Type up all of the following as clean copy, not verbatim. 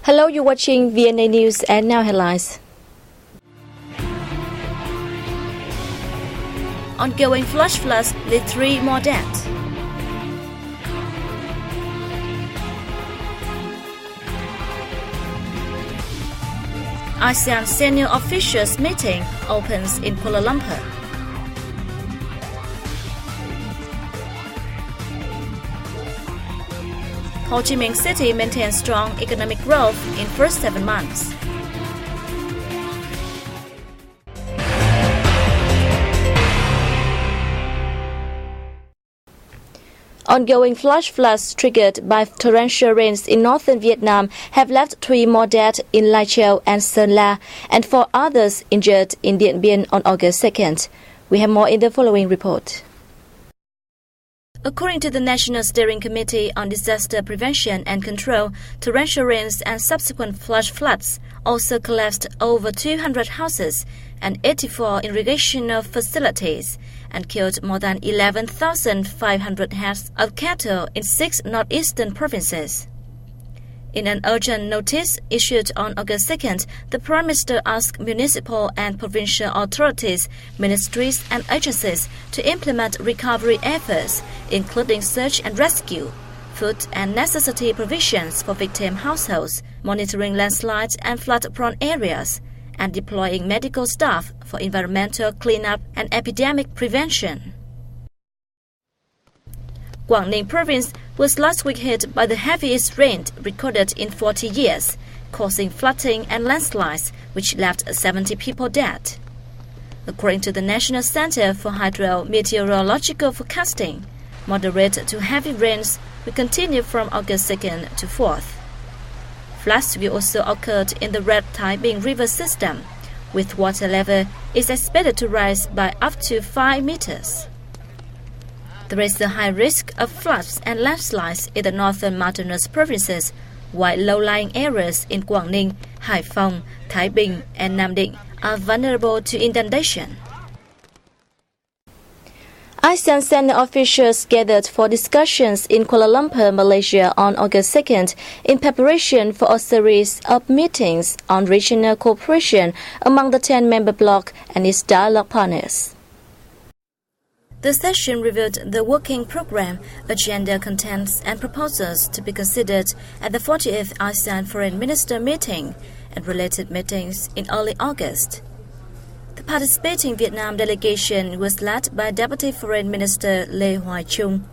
Hello, you're watching VNA News and now headlines. Ongoing flash floods lead 3 more dead. ASEAN senior officials meeting opens in Kuala Lumpur. Ho Chi Minh City maintains strong economic growth in first 7 months. Ongoing flash floods triggered by torrential rains in northern Vietnam have left 3 more dead in Lai Châu and Sơn La, and 4 others injured in Dien Bien on August 2nd. We have more in the following report. According to the National Steering Committee on Disaster Prevention and Control, torrential rains and subsequent flash floods also collapsed over 200 houses and 84 irrigational facilities and killed more than 11,500 heads of cattle in 6 northeastern provinces. In an urgent notice issued on August 2nd, the Prime Minister asked municipal and provincial authorities, ministries and agencies to implement recovery efforts, including search and rescue, food and necessity provisions for victim households, monitoring landslides and flood-prone areas, and deploying medical staff for environmental cleanup and epidemic prevention. Quảng Ninh province was last week hit by the heaviest rain recorded in 40 years, causing flooding and landslides, which left 70 people dead. According to the National Center for Hydrometeorological Forecasting, moderate to heavy rains will continue from August 2nd to 4th. Floods will also occur in the Red Tai Binh River system, with water level is expected to rise by up to 5 meters. There is a high risk of floods and landslides in the northern mountainous provinces, while low-lying areas in Quảng Ninh, Hải Phòng, Thái Bình, and Nam Định are vulnerable to inundation. ASEAN senior officials gathered for discussions in Kuala Lumpur, Malaysia on August 2nd in preparation for a series of meetings on regional cooperation among the 10-member bloc and its dialogue partners. The session reviewed the working program, agenda contents and proposals to be considered at the 40th ASEAN Foreign Minister meeting and related meetings in early August. The participating Vietnam delegation was led by Deputy Foreign Minister Lê Hoài Trung.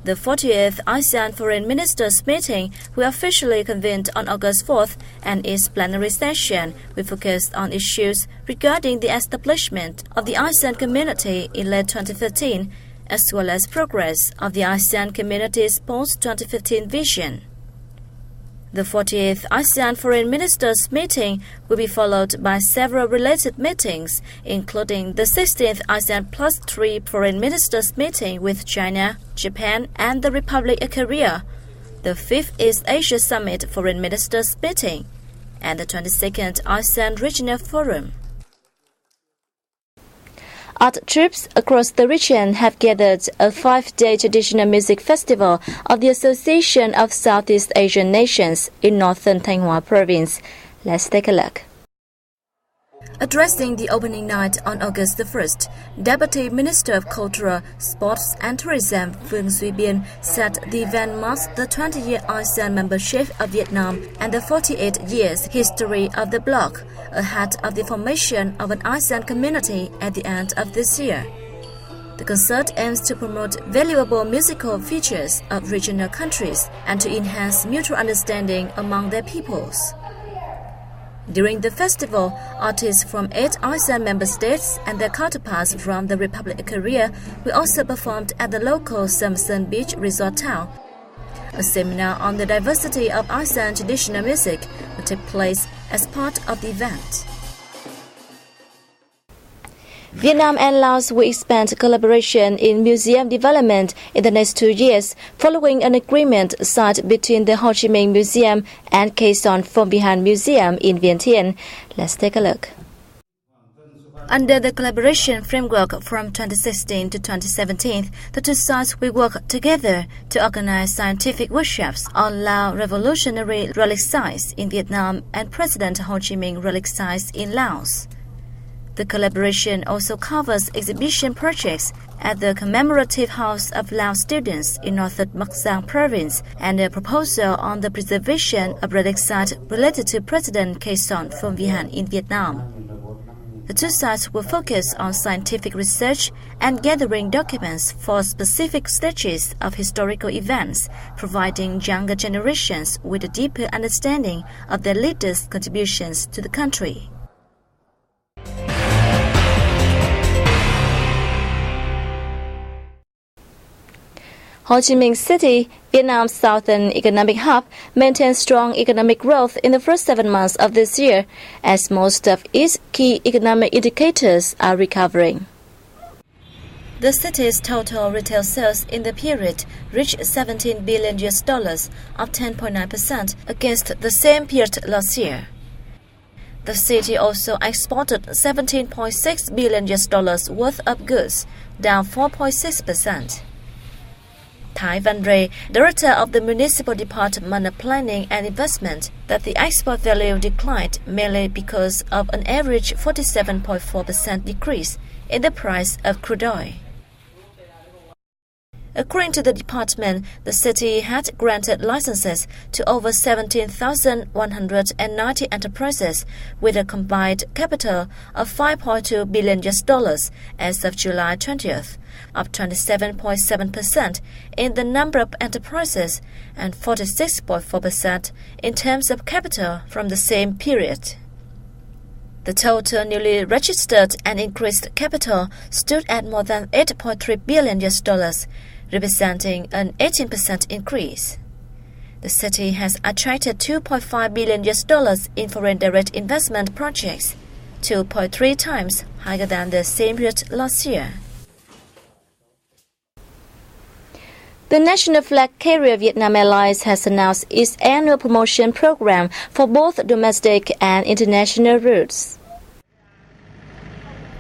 The 40th ASEAN Foreign Ministers meeting will officially convened on August 4th, and its plenary session will focus on issues regarding the establishment of the ASEAN community in late 2015, as well as progress of the ASEAN community's post-2015 vision. The 40th ASEAN Foreign Ministers meeting will be followed by several related meetings, including the 16th ASEAN Plus 3 Foreign Ministers meeting with China, Japan, and the Republic of Korea, the 5th East Asia Summit Foreign Ministers meeting, and the 22nd ASEAN Regional Forum. Art troops across the region have gathered a 5-day traditional music festival of the Association of Southeast Asian Nations in northern Thanh Hóa province. Let's take a look. Addressing the opening night on August the 1st, Deputy Minister of Culture, Sports and Tourism Phương Duy Biên said the event marks the 20-year ASEAN membership of Vietnam and the 48 years history of the bloc, ahead of the formation of an ASEAN community at the end of this year. The concert aims to promote valuable musical features of regional countries and to enhance mutual understanding among their peoples. During the festival, artists from 8 ASEAN member states and their counterparts from the Republic of Korea will also perform at the local Samson Beach resort town. A seminar on the diversity of ASEAN traditional music will take place as part of the event. Vietnam and Laos will expand collaboration in museum development in the next 2 years, following an agreement signed between the Ho Chi Minh Museum and Quezon Phong Bihan Museum in Vientiane. Let's take a look. Under the collaboration framework from 2016 to 2017, the two sides will work together to organize scientific workshops on Lao revolutionary relic sites in Vietnam and President Ho Chi Minh relic sites in Laos. The collaboration also covers exhibition projects at the Commemorative House of Lao Students in northern Bắc Giang Province and a proposal on the preservation of relic sites related to President Khe Sanh from Vihan in Vietnam. The two sides will focus on scientific research and gathering documents for specific stages of historical events, providing younger generations with a deeper understanding of their leaders' contributions to the country. Ho Chi Minh City, Vietnam's southern economic hub, maintained strong economic growth in the first 7 months of this year, as most of its key economic indicators are recovering. The city's total retail sales in the period reached $17 billion, up 10.9% against the same period last year. The city also exported $17.6 billion worth of goods, down 4.6%. Tai Van Ray, director of the Municipal Department of Planning and Investment, that the export value declined mainly because of an average 47.4% decrease in the price of crude oil. According to the department, the city had granted licenses to over 17,190 enterprises with a combined capital of $5.2 billion as of July 20th, up 27.7% in the number of enterprises and 46.4% in terms of capital from the same period. The total newly registered and increased capital stood at more than $8.3 billion, representing an 18% increase. The city has attracted $2.5 billion in foreign direct investment projects, 2.3 times higher than the same period last year. The national flag carrier Vietnam Airlines has announced its annual promotion program for both domestic and international routes.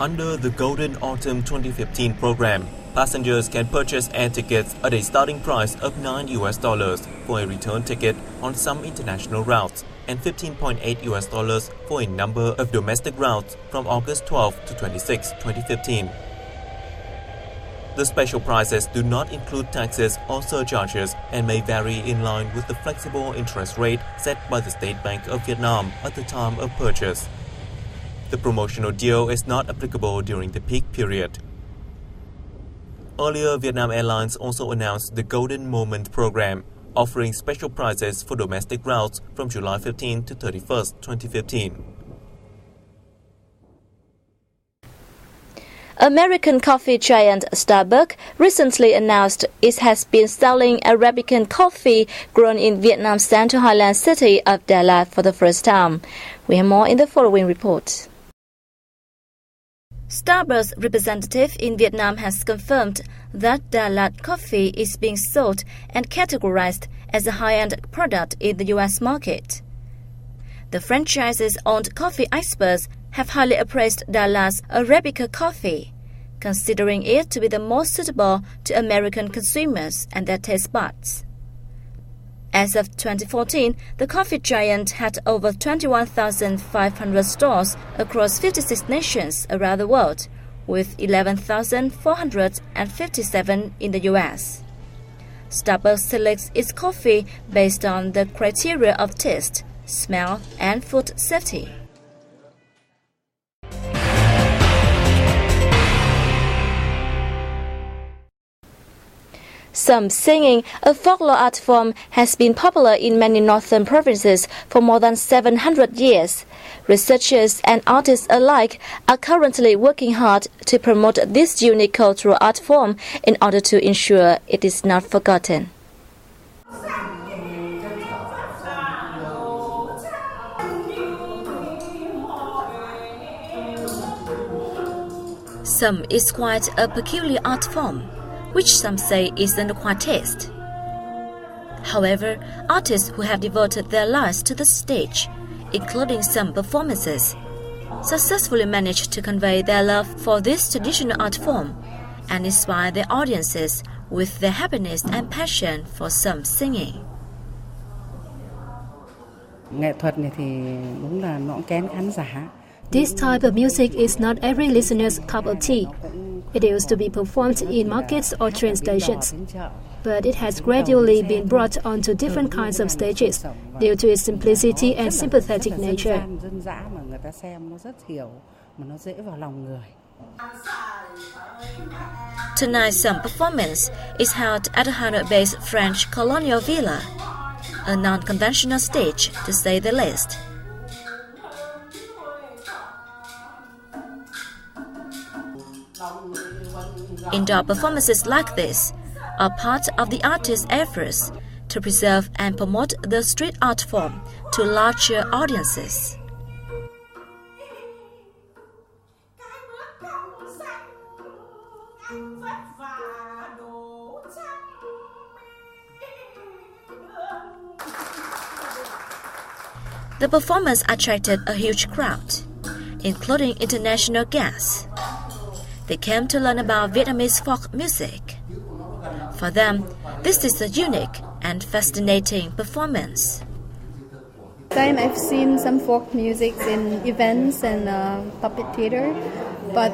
Under the Golden Autumn 2015 program, passengers can purchase air tickets at a starting price of $9 for a return ticket on some international routes and $15.8 for a number of domestic routes from August 12 to 26, 2015. The special prices do not include taxes or surcharges and may vary in line with the flexible interest rate set by the State Bank of Vietnam at the time of purchase. The promotional deal is not applicable during the peak period. Earlier, Vietnam Airlines also announced the Golden Moment program, offering special prices for domestic routes from July 15 to 31, 2015. American coffee giant Starbucks recently announced it has been selling Arabican coffee grown in Vietnam's central highland city of Đà Lạt for the first time. We have more in the following report. Starbucks representative in Vietnam has confirmed that Đà Lạt coffee is being sold and categorized as a high-end product in the U.S. market. The franchises-owned coffee experts have highly appraised Đà Lạt Arabica coffee, considering it to be the most suitable to American consumers and their taste buds. As of 2014, the coffee giant had over 21,500 stores across 56 nations around the world, with 11,457 in the U.S. Starbucks selects its coffee based on the criteria of taste, smell, and food safety. Some singing, a folklore art form, has been popular in many northern provinces for more than 700 years. Researchers and artists alike are currently working hard to promote this unique cultural art form in order to ensure it is not forgotten. Some is quite a peculiar art form, which some say is an acquired taste. However, artists who have devoted their lives to the stage, including some performances, successfully managed to convey their love for this traditional art form and inspire their audiences with their happiness and passion for some singing. This type of music is not every listener's cup of tea. It used to be performed in markets or train stations, but it has gradually been brought onto different kinds of stages due to its simplicity and sympathetic nature. Tonight's some performance is held at a Hanoi-based French colonial villa, a non-conventional stage to say the least. Indoor performances like this are part of the artist's efforts to preserve and promote the street art form to larger audiences. The performance attracted a huge crowd, including international guests. They came to learn about Vietnamese folk music. For them, this is a unique and fascinating performance. I've seen some folk music in events and puppet theater, but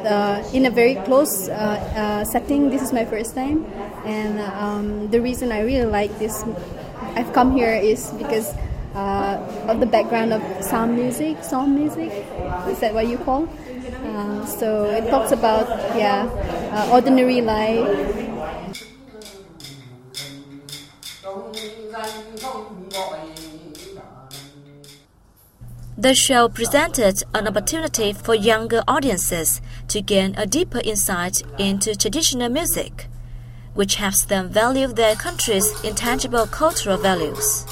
in a very close setting, this is my first time. And the reason I really like this, I've come here is because of the background of sound music. Is that what you call? So it talks about ordinary life. The show presented an opportunity for younger audiences to gain a deeper insight into traditional music, which helps them value their country's intangible cultural values.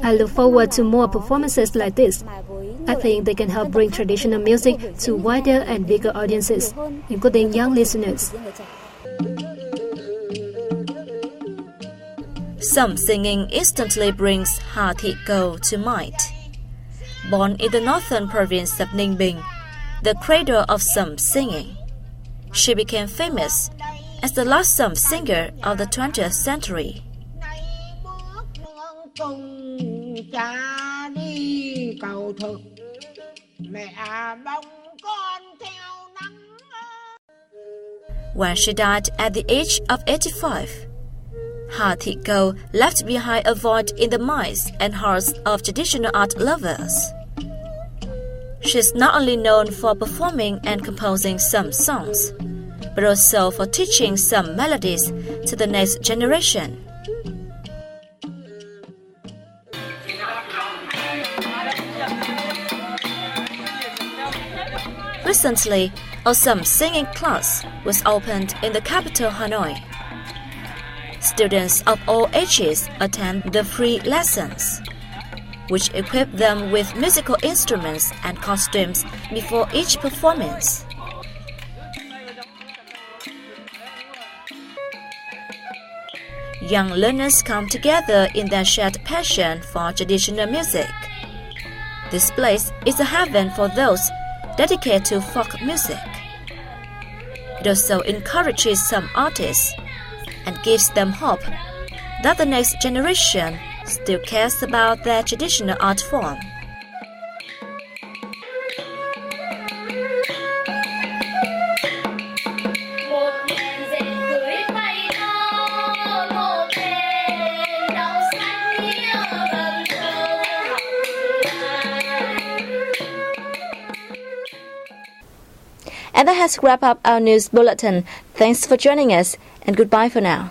I look forward to more performances like this. I think they can help bring traditional music to wider and bigger audiences, including young listeners. Some singing instantly brings Ha Thị Cầu to mind. Born in the northern province of Ninh Bình, the cradle of some singing, she became famous as the last some singer of the 20th century. When she died at the age of 85, Ha Thị Cầu left behind a void in the minds and hearts of traditional art lovers. She is not only known for performing and composing some songs, but also for teaching some melodies to the next generation. Recently, a some singing class was opened in the capital Hanoi. Students of all ages attend the free lessons, which equip them with musical instruments and costumes before each performance. Young learners come together in their shared passion for traditional music. This place is a heaven for those dedicated to folk music. It also encourages some artists and gives them hope that the next generation still cares about their traditional art form. And that has wrapped up our news bulletin. Thanks for joining us, and goodbye for now.